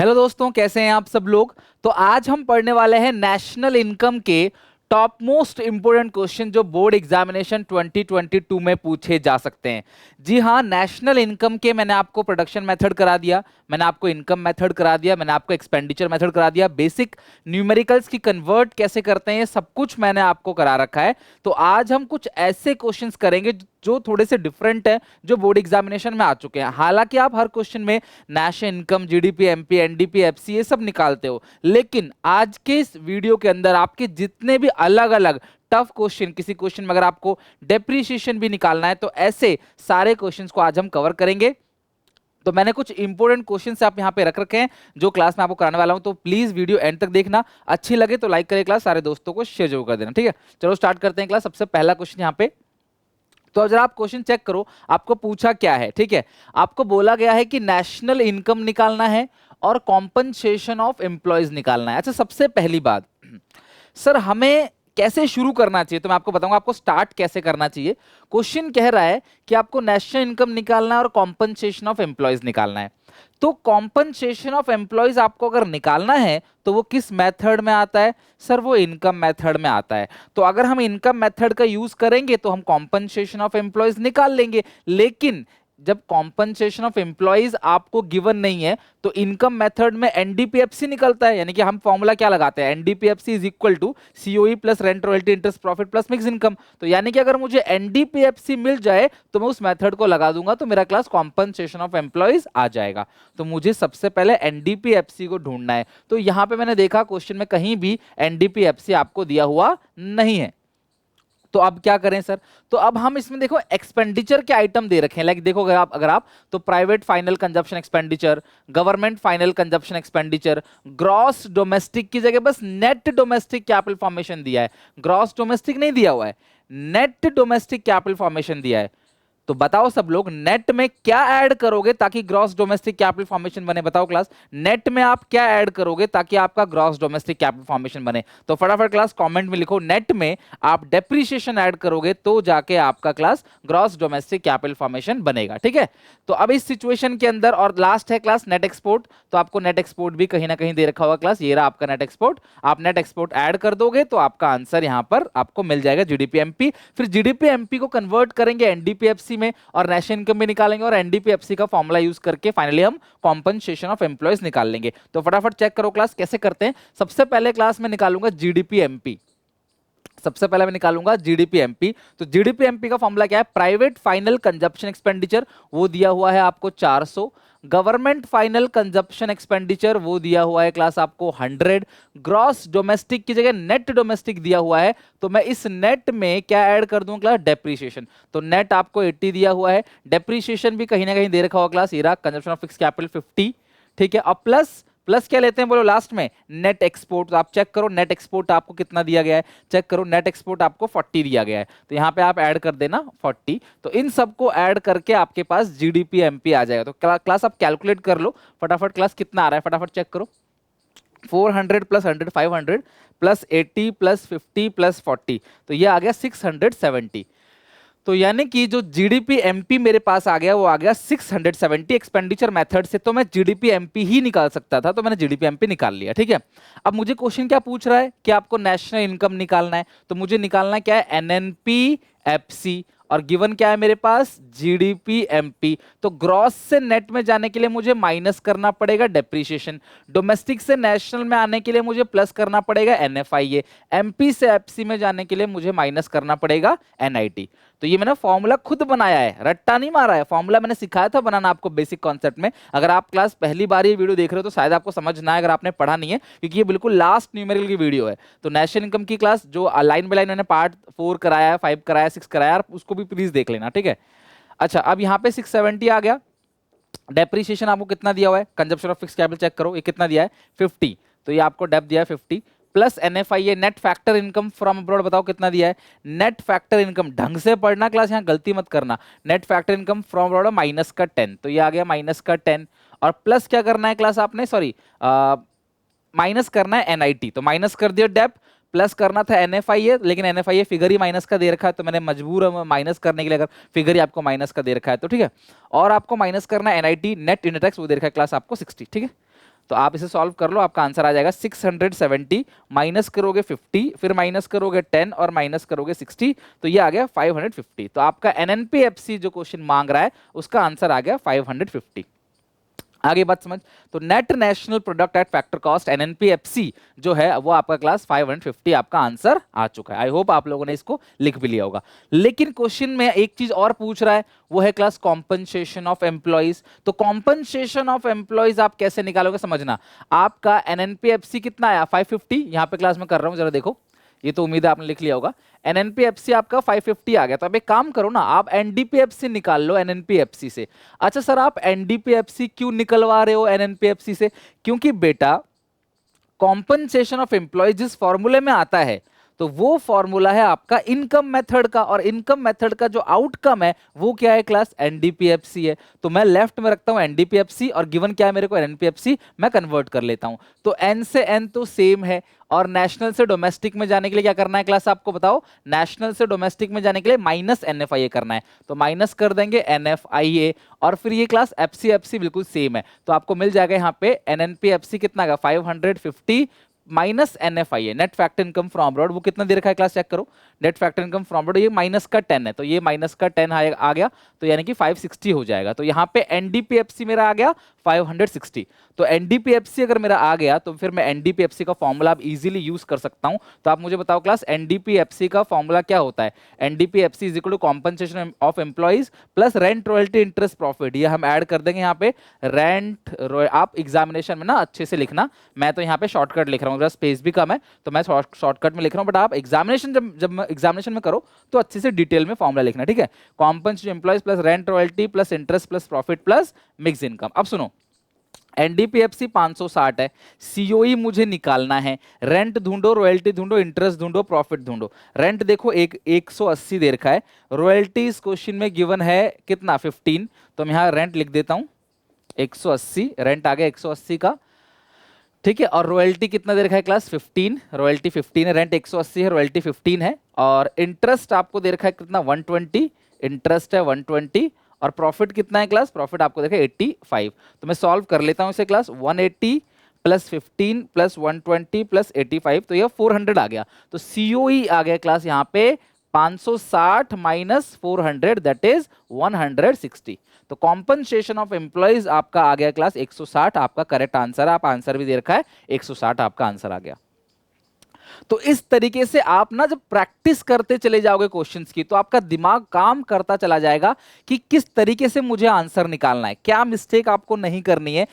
Hello दोस्तों, कैसे हैं आप सब लोग। तो आज हम पढ़ने वाले हैं नेशनल इनकम के टॉप मोस्ट इंपोर्टेंट क्वेश्चन जो बोर्ड एग्जामिनेशन 2022 में पूछे जा सकते हैं। जी हाँ, नेशनल इनकम के मैंने आपको प्रोडक्शन मेथड करा दिया, मैंने आपको इनकम मेथड करा दिया, मैंने आपको एक्सपेंडिचर मेथड करा दिया, बेसिक न्यूमेरिकल्स की कन्वर्ट कैसे करते हैं सब कुछ मैंने आपको करा रखा है। तो आज हम कुछ ऐसे क्वेश्चंस करेंगे जो थोड़े से डिफरेंट है, जो बोर्ड एग्जामिनेशन में आ चुके हैं। हालांकि आप हर क्वेश्चन में national income, GDP, MP, NDP, FC ये सब निकालते हो, लेकिन आज के इस वीडियो के अंदर आपके जितने भी अलग अलग टफ क्वेश्चन, किसी क्वेश्चन में अगर आपको डेप्रीशिएशन भी निकालना है, तो ऐसे सारे क्वेश्चंस को आज हम कवर करेंगे। तो मैंने कुछ इंपॉर्टेंट क्वेश्चंस आप यहां पे रख रखे हैं जो क्लास में आपको कराने वाला हूं, तो प्लीज वीडियो एंड तक देखना। अच्छी लगे तो लाइक करें क्लास, सारे दोस्तों को शेयर जरूर कर देना, ठीक है। चलो स्टार्ट करते हैं क्लास। सबसे पहला क्वेश्चन यहां पे, तो अगर आप क्वेश्चन चेक करो, आपको पूछा क्या है, ठीक है। आपको बोला गया है कि नेशनल इनकम निकालना है और कॉम्पनसेशन ऑफ एम्प्लॉयज निकालना है। अच्छा, सबसे पहली बात, सर हमें कैसे शुरू करना चाहिए, तो मैं आपको बताऊंगा आपको स्टार्ट कैसे करना चाहिए। क्वेश्चन कह रहा है कि आपको नेशनल इनकम निकालना है और कॉम्पनसेशन ऑफ एम्प्लॉयज निकालना है। तो कॉम्पनसेशन ऑफ एम्प्लॉयज आपको अगर निकालना है तो वो किस मेथड में आता है, सर वो इनकम मेथड में आता है। तो अगर हम इनकम मेथड का यूज करेंगे तो हम कॉम्पनसेशन ऑफ एम्प्लॉयज निकाल लेंगे। लेकिन जब कॉम्पनसेशन ऑफ एम्प्लॉयज आपको गिवन नहीं है तो इनकम मेथड में एनडीपीएफसी निकलता है। यानी कि हम फॉर्मूला क्या लगाते हैं, NDPFC is equal to COE plus rent royalty interest profit plus mix income. तो यानी कि अगर मुझे एनडीपीएफसी मिल जाए तो मैं उस मेथड को लगा दूंगा, तो मेरा क्लास कॉम्पनसेशन ऑफ एम्प्लॉयज आ जाएगा। तो मुझे सबसे पहले एनडीपीएफसी को ढूंढना है। तो यहां पे मैंने देखा क्वेश्चन में कहीं भी एनडीपीएफसी आपको दिया हुआ नहीं है। तो अब क्या करें सर, तो अब हम इसमें देखो एक्सपेंडिचर के आइटम दे रखे हैं। लाइक देखो अगर आप तो private final consumption expenditure, government final consumption expenditure, gross domestic की जगह बस नेट डोमेस्टिक कैपिटल फॉर्मेशन दिया है, ग्रॉस डोमेस्टिक नहीं दिया हुआ है, नेट डोमेस्टिक कैपिटल फॉर्मेशन दिया है। तो बताओ सब लोग, नेट में क्या ऐड करोगे ताकि ग्रॉस डोमेस्टिक कैपिटल फॉर्मेशन बने, बताओ क्लास। नेट में आप क्या ऐड करोगे ताकि आपका ग्रॉस डोमेस्टिक कैपिटल फॉर्मेशन बने, तो फटाफट क्लास कमेंट में लिखो। नेट में आप डेप्रीशिएशन ऐड करोगे तो जाके आपका class gross domestic capital formation बनेगा, ठीक है। तो अब इस सिचुएशन के अंदर, और लास्ट है क्लास नेट एक्सपोर्ट, तो आपको नेट एक्सपोर्ट भी कहीं ना कहीं दे रखा होगा क्लास, ये रहा आपका नेट एक्सपोर्ट। आप नेट एक्सपोर्ट ऐड कर दोगे तो आपका आंसर यहां पर आपको मिल जाएगा जीडीपी एमपी। फिर जीडीपी एमपी को कन्वर्ट करेंगे एनडीपीएफसी में और नेशनल इनकम भी निकालेंगे, और एनडीपीएफसी का फॉर्मूला यूज करके फाइनली हम कॉम्पनसेशन ऑफ एम्प्लॉयज निकाल लेंगे। तो फटाफट चेक करो क्लास कैसे करते हैं। सबसे पहले क्लास में निकालूंगा जीडीपी एमपी, सबसे पहले मैं निकालूंगा जीडीपी एमपी। तो जीडीपी एमपी का फॉर्मूला क्या है, प्राइवेट फाइनल कंजप्शन एक्सपेंडिचर वो दिया हुआ है आपको 400, गवर्नमेंट फाइनल कंजप्शन एक्सपेंडिचर वो दिया हुआ है क्लास आपको 100, ग्रॉस डोमेस्टिक की जगह नेट डोमेस्टिक दिया हुआ है, तो मैं इस नेट में क्या ऐड कर दूं क्लास, डेप्रीशिएशन। तो नेट आपको 80 दिया हुआ है, डेप्रीशिएशन भी कहीं ना कहीं दे रखा होगा क्लास, ये रहा कंजप्शन ऑफ फिक्स कैपिटल 50, ठीक है। अब प्लस प्लस क्या लेते हैं बोलो लास्ट में, नेट एक्सपोर्ट। तो आप चेक करो नेट एक्सपोर्ट आपको कितना दिया गया है, चेक करो नेट एक्सपोर्ट आपको 40 दिया गया है, तो यहां पे आप ऐड कर देना 40। तो इन सबको ऐड करके आपके पास जीडीपी एमपी आ जाएगा। तो क्लास आप कैलकुलेट कर लो फटाफट, क्लास कितना आ रहा है फटाफट चेक करो। 400 प्लस 100 500 प्लस 80 प्लस 50 प्लस 40, तो ये आ गया 670। तो यानी कि जो जीडीपी एमपी मेरे पास आ गया वो आ गया 670 एक्सपेंडिचर मेथड से। तो मैं जीडीपी एमपी ही निकाल सकता था, तो मैंने जीडीपी एमपी निकाल लिया, ठीक है। अब मुझे क्वेश्चन क्या पूछ रहा है कि आपको नेशनल इनकम निकालना है, तो मुझे निकालना क्या है, एनएनपी एफसी, और गिवन क्या है मेरे पास, जीडीपी एमपी। तो ग्रॉस से नेट में जाने के लिए मुझे माइनस करना पड़ेगा डेप्रीशिएशन, डोमेस्टिक से नेशनल में आने के लिए मुझे प्लस करना पड़ेगा एनएफआईए, एमपी से एफसी में जाने के लिए मुझे माइनस करना पड़ेगा एनआईटी। तो ये मैंने फॉर्मूला खुद बनाया है, रट्टा नहीं मारा है, फॉर्मूला मैंने सिखाया था बनाना आपको बेसिक कॉन्सेप्ट में। अगर आप क्लास पहली बार ये वीडियो देख रहे हो तो शायद आपको समझ ना आए अगर आपने पढ़ा नहीं है, क्योंकि ये बिल्कुल लास्ट न्यूमेरिकल की वीडियो है। तो नेशनल इनकम की क्लास जो लाइन बाय लाइन मैंने पार्ट 4 कराया, 5 कराया, 6 कराया, उसको भी प्लीज देख लेना, ठीक है। अच्छा, अब यहाँ पे 670 आ गया। डेप्रीशिएशन आपको कितना दिया हुआ है, consumption of fix capital check करो, ये कितना दिया है 50, तो ये आपको डेप दिया है 50 plus NFIA net factor income from abroad, बताओ कितना दिया है, नेट फैक्टर इनकम, ढंग से पढ़ना क्लास, यहाँ गलती मत करना, net factor income from abroad minus का 10, तो ये आ गया माइनस का 10, और प्लस क्या करना है क्लास आपने, सॉरी माइनस करना है एनआईटी, तो माइनस कर दिया डेप, प्लस करना था एनएफआईए, लेकिन एनएफआईए फिगर ही माइनस का दे रखा है, तो मैंने मजबूर माइनस करने के लिए, अगर फिगर ही आपको माइनस का दे रखा है तो ठीक है। और आपको माइनस करना है एनआईटी नेट इंडेक्स, वो दे रखा है क्लास आपको 60, ठीक है। तो आप इसे सॉल्व कर लो, आपका आंसर आ जाएगा 670, माइनस करोगे 50, फिर माइनस करोगे 10 और माइनस करोगे 60, तो ये आ गया 550। तो आपका एनएनपीएफसी जो क्वेश्चन मांग रहा है उसका आंसर आ गया 550। आगे बात समझ। तो net national product at factor cost NNPFC जो है वो आपका क्लास 550 आपका आंसर आ चुका है। आई होप आप लोगों ने इसको लिख भी लिया होगा। लेकिन क्वेश्चन में एक चीज और पूछ रहा है, वो है क्लास कॉम्पनसेशन ऑफ एम्प्लॉइज। तो कॉम्पनसेशन ऑफ एम्प्लॉइज आप कैसे निकालोगे समझना। आपका एनएनपीएफसी कितना आया 550, यहां पे क्लास में कर रहा हूं, जरा देखो, ये तो उम्मीद है आपने लिख लिया होगा। एनएनपीएफसी आपका 550 आ गया, तो अब एक काम करो ना, आप एनडीपीएफसी निकाल लो एनएनपीएफसी से। अच्छा सर, आप एनडीपीएफसी क्यों निकलवा रहे हो एनएनपीएफसी से? क्योंकि बेटा कॉम्पनसेशन ऑफ एम्प्लॉय जिस फॉर्मूले में आता है, तो वो फॉर्मूला है आपका इनकम मेथड का, और इनकम मेथड का जो आउटकम है वो क्या है क्लास, एनडीपीएफसी है। तो मैं लेफ्ट में रखता हूं एनडीपीएफसी, और गिवन क्या है मेरे को, एनपीएफसी, मैं कन्वर्ट कर लेता हूं। तो एन से एन तो सेम है, और नेशनल से डोमेस्टिक में जाने के लिए क्या करना है क्लास, आपको बताओ, नेशनल से डोमेस्टिक में जाने के लिए माइनस एनएफआईए करना है। तो माइनस कर देंगे एनएफआईए, और फिर ये क्लास एफसीएफसी बिल्कुल सेम है, तो आपको मिल जाएगा यहाँ पे एनएनपीएफसी कितना का 550 minus NFIA, net factor income from abroad. वो कितना दे रखा है क्लास, चेक करो, net factor income from abroad, ये माइनस का 10 है, तो ये माइनस का 10 आ गया, तो यानी कि 560 हो जाएगा। तो यहाँ पे एनडीपीएफसी मेरा आ गया 560। तो एनडीपीएफसी अगर मेरा आ गया, तो फिर मैं एनडीपीएफसी का फॉर्मूला आप इजीली यूज कर सकता हूं। तो आप मुझे बताओ क्लास, एनडीपीएफसी का फॉर्मूला क्या होता है? NDPFC is equal to compensation of employees plus rent royalty interest profit. ये हम ऐड कर देंगे यहाँ पे रेंट, आप एग्जामिनेशन में ना अच्छे से लिखना, मैं तो यहाँ पे शॉर्टकट लिख रहा हूँ, स्पेस भी कम है तो मैं शॉर्टकट में लिख रहा हूँ, बट आप एग्जामिनेशन जब एग्जामिनेशन में करो तो अच्छे से डिटेल में फॉर्मूला लिखना, ठीक है। Compensation employees plus rent royalty plus interest plus profit plus mix income. अब सुनो, एनडीपीएफसी 560 है, सीओई मुझे निकालना है, रेंट ढूंढो, रॉयल्टी ढूंढो, इंटरेस्ट ढूंढो, प्रॉफिट ढूंढो। रेंट देखो 180 दे रखा है, रॉयल्टी इस क्वेश्चन में गिवन है कितना 15, तो मैं यहाँ रेंट लिख देता हूं 180, रेंट आ गया 180 का, ठीक है। और रॉयल्टी कितना दे रखा है क्लास 15, रॉयल्टी 15 है, रेंट 180 है, रॉयल्टी 15 है, और इंटरेस्ट आपको दे रखा है कितना 120, इंटरेस्ट है 120, और प्रॉफिट कितना है क्लास, प्रॉफिट आपको देखा 85। तो मैं सॉल्व कर लेता हूं इसे क्लास, 180 प्लस 15 प्लस 120 प्लस 85, तो यह 400 आ गया। तो सीओई आ गया क्लास यहाँ पे 560 माइनस 400, दैट इज 160। तो कॉम्पनसेशन ऑफ एम्प्लॉइज आपका आ गया क्लास 160, आपका करेक्ट आंसर है, आप आंसर भी दे रखा है 160 आपका आंसर आ गया। तो इस तरीके से आप ना जब प्रैक्टिस करते चले जाओगे क्वेश्चंस की, तो आपका दिमाग काम करता चला जाएगा कि किस तरीके से मुझे आंसर निकालना है, क्या मिस्टेक आपको नहीं करनी है,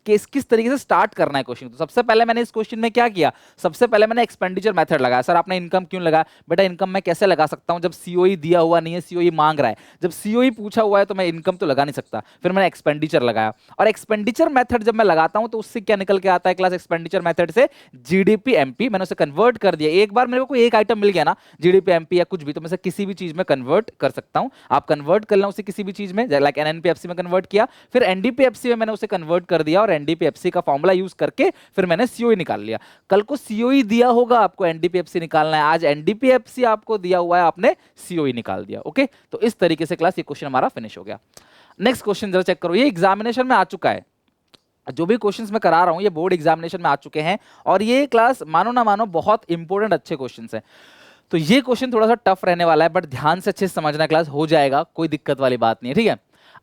किस तरीके से स्टार्ट करना है क्वेश्चन। तो सबसे पहले मैंने इस क्वेश्चन में क्या किया, सबसे पहले मैंने एक्सपेंडिचर मेथड लगाया। सर आपने इनकम क्यों लगाया? बेटा इनकम मैं कैसे लगा सकता हूं जब सीओई दिया हुआ नहीं है, सीओई मांग रहा है, जब सीओई पूछा हुआ है तो मैं इनकम तो लगा नहीं सकता। फिर मैंने एक्सपेंडिचर लगाया, और एक्सपेंडिचर मेथड जब मैं लगाता हूं तो उससे क्या निकल के आता है क्लास, एक्सपेंडिचर मेथड से जीडीपी एमपी, मैंने उसे कन्वर्ट कर दिया। एक बार मेरे को कोई एक आइटम मिल गया ना, जीडीपी एमपी या कुछ भी, तो मैं किसी भी चीज में कन्वर्ट कर सकता हूं। आप कन्वर्ट कर लेना उसे किसी भी चीज में, लाइक एनएनपीएफसी में कन्वर्ट किया, फिर एनडीपीएफसी में मैंने उसे कन्वर्ट कर दिया, और एनडीपीएफसी का फॉर्मूला यूज करके फिर मैंने सीओई निकाल लिया। कल को सीओई दिया होगा आपको एनडीपीएफसी निकालना है, आज एनडीपीएफसी आपको दिया हुआ है, आपने सीओई निकाल दिया। ओके, तो इस तरीके से क्लास ये क्वेश्चन हमारा फिनिश हो गया। नेक्स्ट क्वेश्चन जरा चेक करो, ये एग्जामिनेशन में आ चुका है, जो भी क्वेश्चंस मैं करा रहा हूं ये बोर्ड एग्जामिनेशन में आ चुके हैं, और ये क्लास मानो ना मानो बहुत इंपॉर्टेंट अच्छे क्वेश्चंस हैं। तो ये क्वेश्चन थोड़ा सा टफ रहने वाला है, बट ध्यान से अच्छे से समझना, क्लास हो जाएगा, कोई दिक्कत वाली बात नहीं है, ठीक है।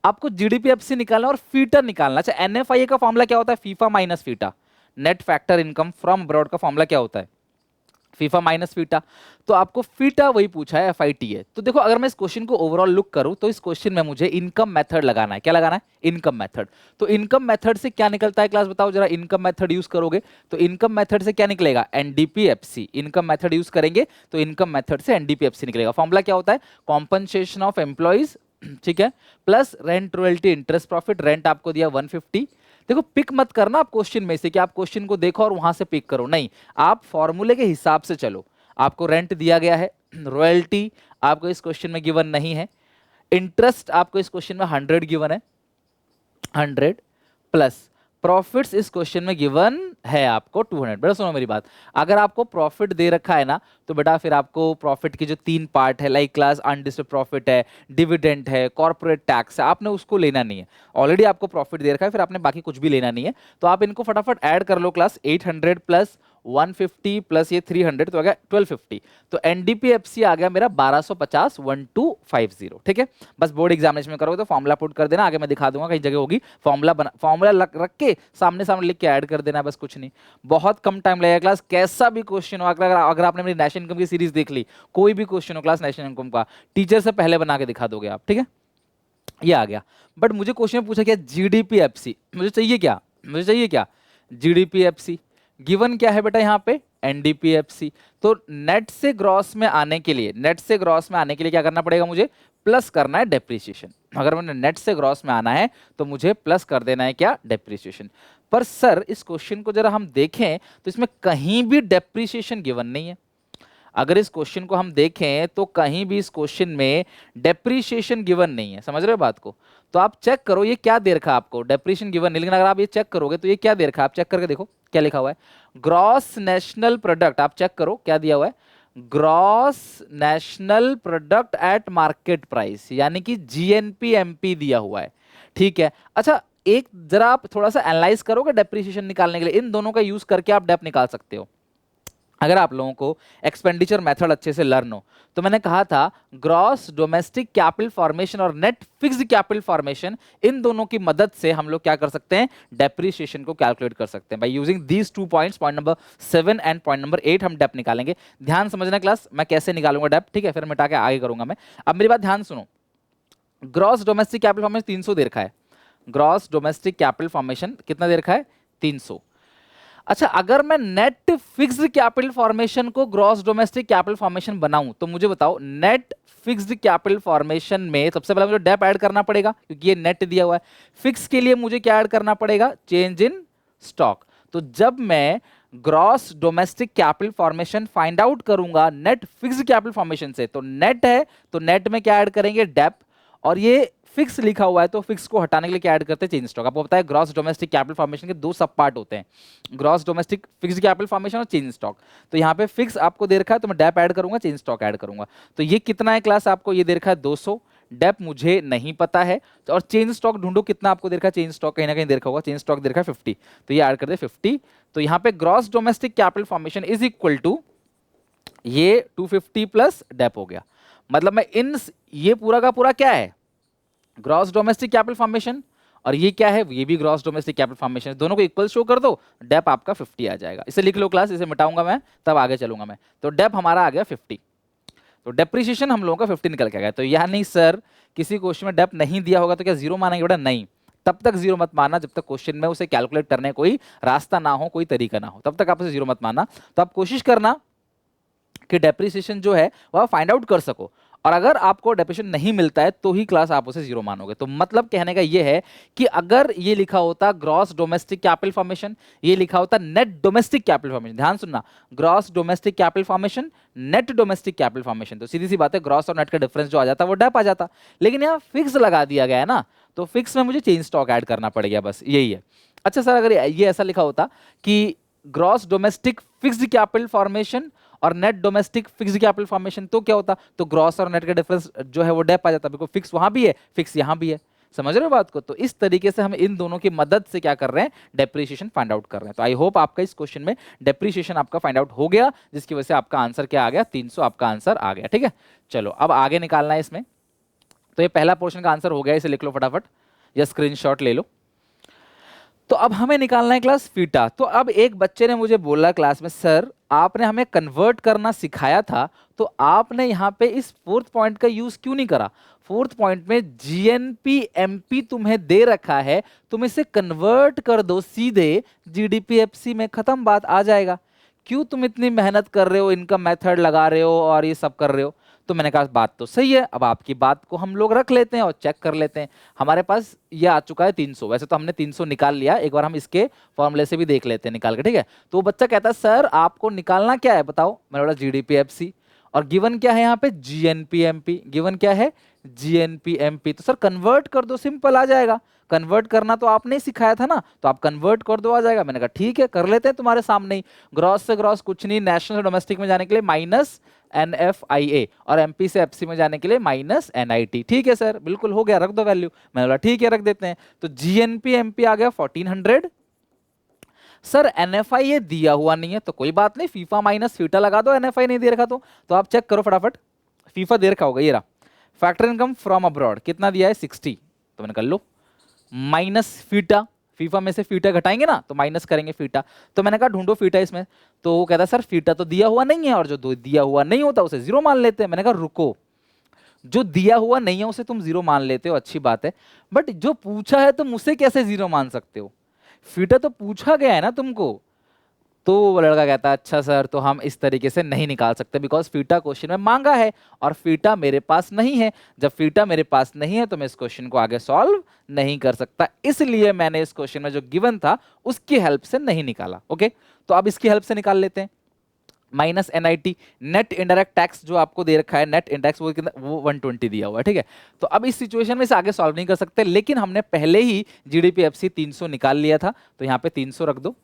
आपको जीडीपीएफसी निकालना और फीटर निकालना। अच्छा, एनएफआईए का फॉर्मूला क्या होता है, FIFA minus FITA, net factor income from abroad का फॉर्मूला क्या होता है, फीफा माइनस फीटा। तो आपको फीटा वही पूछा है, एफआईटी है। तो देखो अगर मैं इस क्वेश्चन को ओवरऑल लुक करूं तो इस क्वेश्चन में मुझे इनकम मेथड लगाना है, क्या लगाना है, इनकम मेथड। तो इनकम मेथड से क्या निकलता है क्लास, बताओ जरा, इनकम मेथड यूज करोगे तो इनकम मेथड से क्या निकलेगा, एनडीपीएफसी। इनकम मेथड यूज करेंगे तो इनकम मेथड से एनडीपीएफसी निकलेगा। फॉर्मूला क्या होता है, कॉम्पनसेशन ऑफ एम्प्लॉइज, ठीक है, plus rent royalty interest profit. Rent आपको दिया 150। देखो पिक मत करना आप क्वेश्चन में से कि आप क्वेश्चन को देखो और वहां से पिक करो, नहीं, आप फॉर्मूले के हिसाब से चलो। आपको रेंट दिया गया है, रॉयल्टी आपको इस क्वेश्चन में गिवन नहीं है, इंटरेस्ट आपको इस क्वेश्चन में 100 गिवन है, 100 प्लस प्रॉफिट्स इस क्वेश्चन में गिवन है आपको 200। बेटा सुनो मेरी बात, अगर आपको प्रॉफिट दे रखा है ना, तो बेटा फिर आपको प्रॉफिट की जो 3 पार्ट है, लाइक क्लास अनडिस्टर्ब प्रॉफिट है, डिविडेंड है, कॉर्पोरेट टैक्स है, आपने उसको लेना नहीं है। ऑलरेडी आपको प्रॉफिट दे रखा है, फिर आपने बाकी कुछ भी लेना नहीं है। तो आप इनको फटाफट ऐड कर लो क्लास, 800 प्लस 150 प्लस ये 300 तो आ गया 1250। तो एनडीपीएफसी आ गया मेरा 1250 1250। ठीक है, बस बोर्ड एग्जामिनेशन में करोगे तो फॉर्मूला पुट कर देना, आगे मैं दिखा दूंगा कहीं जगह होगी, फॉर्मूला रख के सामने सामने लिख के ऐड कर देना, बस कुछ नहीं, बहुत कम टाइम लगेगा क्लास। कैसा भी क्वेश्चन हो, अगर आपने मेरी नेशनल इनकम की सीरीज देख ली, कोई भी क्वेश्चन हो क्लास नेशनल इनकम का, टीचर से पहले बना के दिखा दोगे आप। ठीक है, ये आ गया। बट मुझे क्वेश्चन में पूछा क्या, जीडीपीएफसी मुझे चाहिए क्या, मुझे चाहिए क्या, जीडीपीएफसी। गिवन क्या है बेटा यहाँ पे, एनडीपीएफसी। तो नेट से ग्रॉस में आने के लिए, नेट से ग्रॉस में आने के लिए क्या करना पड़ेगा, मुझे प्लस करना है डेप्रिसिएशन। अगर मैंने नेट से ग्रॉस में आना है तो मुझे प्लस कर देना है क्या, डेप्रिसिएशन। पर सर इस क्वेश्चन को जरा हम देखें तो इसमें कहीं भी डेप्रिसिएशन गिवन नहीं है। अगर इस क्वेश्चन को हम देखें तो कहीं भी इस क्वेश्चन में डेप्रीशिएशन गिवन नहीं है, समझ रहे हो बात को। तो आप चेक करो ये क्या दे रखा है आपको, डेप्रीशिएशन गिवन नहीं, लेकिन अगर आप ये चेक करोगे तो ये क्या दे रखा है, आप चेक करके देखो क्या लिखा हुआ है, ग्रॉस नेशनल प्रोडक्ट। आप चेक करो क्या दिया हुआ है, gross national product eight market price, यानी कि जीएनपीएमपी दिया हुआ है। ठीक है, अच्छा एक जरा आप थोड़ा सा एनालाइज करोगे डेप्रीशिएशन निकालने के लिए, इन दोनों का यूज करके आप डेप निकाल सकते हो। अगर आप लोगों को एक्सपेंडिचर मेथड अच्छे से लर्न हो, तो मैंने कहा था ग्रॉस डोमेस्टिक कैपिटल फॉर्मेशन और नेट फिक्स्ड कैपिटल फॉर्मेशन, इन दोनों की मदद से हम लोग क्या कर सकते हैं, डेप्रीशिएशन को कैलकुलेट कर सकते हैं by using these 2 points, point number 7 and point number 8 हम डेप निकालेंगे। ध्यान समझना क्लास, मैं कैसे निकालूंगा डेप, ठीक है, फिर मिटा के आगे करूंगा मैं। अब मेरी बात ध्यान सुनो, ग्रॉस डोमेस्टिक कैपिटल फॉर्मेशन 300 दे रखा है, ग्रॉस डोमेस्टिक कैपिटल फॉर्मेशन कितना दे रखा है, 300। अच्छा, अगर मैं नेट फिक्स्ड कैपिटल फॉर्मेशन को ग्रॉस डोमेस्टिक कैपिटल फॉर्मेशन बनाऊं, तो मुझे बताओ नेट फिक्स्ड कैपिटल फॉर्मेशन में सबसे पहले मुझे डेप ऐड करना पड़ेगा, क्योंकि ये नेट दिया हुआ है। फिक्स के लिए मुझे क्या ऐड करना पड़ेगा, चेंज इन स्टॉक। तो जब मैं gross domestic capital formation find out करूंगा नेट फिक्स्ड कैपिटल फॉर्मेशन से, तो नेट है तो नेट में क्या ऐड करेंगे, डेप। और ये फिक्स लिखा हुआ है तो फिक्स को हटाने के लिए क्या ऐड करते हैं, चेंज स्टॉक। आपको पता है ग्रॉस डोमेस्टिक कैपिटल फॉर्मेशन के 2 सब पार्ट होते हैं, gross domestic fixed capital formation और चेंज स्टॉक। तो यहाँ पे फिक्स आपको दे रखा है तो मैं डेप ऐड करूंगा, चेंज स्टॉक ऐड करूंगा। तो ये कितना है क्लास, आपको ये दे रखा है 200, डेप मुझे नहीं पता है, और चेंज स्टॉक ढूंढो कितना आपको दे रखा है, चेंज स्टॉक कहीं ना कहीं दे रखा होगा, चेंज स्टॉक दे रखा है 50, तो ये ऐड कर दे 50। तो यहाँ पे gross domestic capital formation is equal to ये 250 प्लस डेप हो गया। मतलब मैं इन ये पूरा का पूरा क्या है, ग्रॉस डोमेस्टिक कैपिटल फॉर्मेशन, और ये क्या है, ये भी ग्रॉस डोमेस्टिक कैपिटल फॉर्मेशन, दोनों को इक्वल शो कर दो, डेप आपका 50 आ जाएगा। इसे लिख लो क्लास, इसे मिटाऊंगा मैं तब आगे चलूंगा मैं। तो डेप हमारा आ गया 50, तो डेप्रिसिएशन हम लोगों का 50 निकल के आ गया। तो यह नहीं सर किसी क्वेश्चन में डेप नहीं दिया होगा तो क्या जीरो मानेंगे, बेटा नहीं, तब तक जीरो मत मानना जब तक क्वेश्चन में उसे कैलकुलेट करने कोई रास्ता ना हो, कोई तरीका ना हो, तब तक आप उसे जीरो मत मानना। तो आप कोशिश करना कि डेप्रिसिएशन जो है वह फाइंड आउट कर सको, और अगर आपको डेप्रिसिएशन नहीं मिलता है तो ही क्लास आप उसे जीरो मानोगे। तो मतलब कहने का यह है कि अगर ये लिखा होता ग्रॉस डोमेस्टिक कैपिटल फॉर्मेशन, ये लिखा होता नेट डोमेस्टिक कैपिटल फॉर्मेशन, ध्यान सुनना, gross domestic capital formation, net domestic capital formation, तो सीधी सी बात है ग्रॉस और नेट का डिफरेंस जो आ जाता है वो डेप आ जाता। लेकिन यहाँ फिक्स लगा दिया गया है ना, तो फिक्स में मुझे चेंज स्टॉक ऐड करना पड़ेगा, बस यही है। अच्छा सर अगर ये ऐसा लिखा होता कि gross domestic fixed capital formation और net domestic fixed capital formation, तो क्या होता, तो ग्रॉस और नेट का डिफरेंस जो है वो डेप आ जाता, बिकॉज फिक्स वहां भी है, फिक्स यहां भी है। समझ रहे हो बात को। तो इस तरीके से हम इन दोनों की मदद से क्या कर रहे हैं, डेप्रिसिएशन फाइंड आउट कर रहे हैं। तो आई होप आपका इस क्वेश्चन में डेप्रिसिएशन आपका फाइंड आउट हो गया, जिसकी वजह से आपका आंसर क्या आ गया, 300 आपका आंसर आ गया। ठीक है, चलो अब आगे निकालना है इसमें। तो ये पहला पोर्शन का आंसर हो गया, इसे लिख लो फटाफट या स्क्रीनशॉट ले लो। तो अब हमें निकालना है क्लास फीटा। तो अब एक बच्चे ने मुझे बोला क्लास में, सर आपने हमें कन्वर्ट करना सिखाया था, तो आपने यहाँ पे इस 4th पॉइंट का यूज क्यों नहीं करा। 4th पॉइंट में जीएनपी एमपी तुम्हें दे रखा है, तुम इसे कन्वर्ट कर दो सीधे जीडीपीएफसी में, खत्म बात, आ जाएगा। क्यों तुम इतनी मेहनत कर रहे हो, इनका मेथड लगा रहे हो और ये सब कर रहे हो। तो मैंने कहा बात तो सही है, अब आपकी बात को हम लोग रख लेते हैं और चेक कर लेते हैं। हमारे पास ये आ चुका है 300, वैसे तो हमने 300 निकाल लिया, एक बार हम इसके फॉर्मूले से भी देख लेते हैं निकाल के, ठीक है। तो वो बच्चा कहता है सर आपको निकालना क्या है बताओ, मैंने बोला जीडीपीएफसी, और गिवन क्या है यहाँ पे, जीएनपीएमपी, गिवन क्या है, जीएनपीएमपी। तो सर कन्वर्ट कर दो, सिंपल आ जाएगा। कन्वर्ट करना तो आपने ही सिखाया था ना, तो आप कन्वर्ट कर दो, आ जाएगा। मैंने कहा ठीक है, कर लेते हैं तुम्हारे सामने ही। ग्रॉस से ग्रॉस कुछ नहीं, नेशनल से डोमेस्टिक में जाने के लिए माइनस NFIA और MP से FC में जाने के लिए माइनस NIT। ठीक है सर, बिल्कुल हो गया, रख दो वैल्यू। मैंने बोला ठीक है, रख देते हैं। तो GNP MP आ गया 1400। सर NFIA दिया हुआ नहीं है तो कोई बात नहीं, फीफा माइनस फीटा लगा दो, NFI नहीं दे रखा तो आप चेक करो फटाफट। फीफा दे रखा होगा, ये रहा। फैक्टर इनकम फ्रॉम अब्रॉड कितना दिया है 60, तो मैंने कर लो माइनस फीटा, फीफा में से फीटा घटाएंगे ना तो माइनस करेंगे फीटा। तो मैंने कहा ढूंढो फीटा इसमें, तो वो कहता सर फीटा तो दिया हुआ नहीं है, और जो दिया हुआ नहीं होता उसे जीरो मान लेते हैं। मैंने कहा रुको, जो दिया हुआ नहीं है उसे तुम जीरो मान लेते हो, अच्छी बात है, बट जो पूछा है तुम उसे कैसे जीरो मान सकते हो? फीटा तो पूछा गया है ना तुमको। तो वो लड़का कहता है अच्छा सर, तो हम इस तरीके से नहीं निकाल सकते, बिकॉज फीटा क्वेश्चन में मांगा है और फीटा मेरे पास नहीं है। जब फीटा मेरे पास नहीं है तो मैं इस क्वेश्चन को आगे सॉल्व नहीं कर सकता, इसलिए मैंने इस क्वेश्चन में जो गिवन था उसकी हेल्प से नहीं निकाला। ओके, तो अब इसकी हेल्प से निकाल लेते हैं। Minus NIT, net indirect tax जो आपको दे रखा है, नेट इंडेक्स वो 120 दिया हुआ है। ठीक है, तो अब इस सिचुएशन में इसे आगे सॉल्व नहीं कर सकते, लेकिन हमने पहले ही GDP FC 300 निकाल लिया था, तो यहाँ पे 300 रख दो।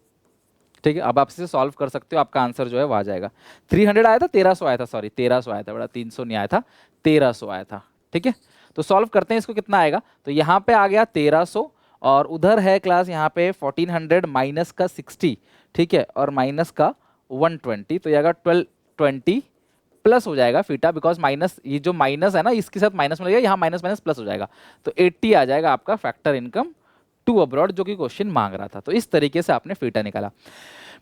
ठीक है, अब आप इसे सॉल्व कर सकते हो, आपका आंसर जो है वो आ जाएगा। 300 आया था, 1300 आया था, सॉरी 1300 आया था, बड़ा 300 नहीं आया था, 1300 आया था। ठीक है, तो सॉल्व करते हैं इसको, कितना आएगा, तो यहाँ पे आ गया 1300, और उधर है क्लास यहाँ पे 1400 माइनस का 60, ठीक है, और माइनस का 120, तो ये आएगा 1220 प्लस हो जाएगा फीटा, बिकॉज माइनस, ये जो माइनस है ना इसके साथ माइनस मिलेगा, यहाँ माइनस माइनस प्लस हो जाएगा, तो 80 आ जाएगा आपका फैक्टर इनकम टू अब्रॉड, जो कि क्वेश्चन मांग रहा था। तो इस तरीके से आपने फीटा निकाला।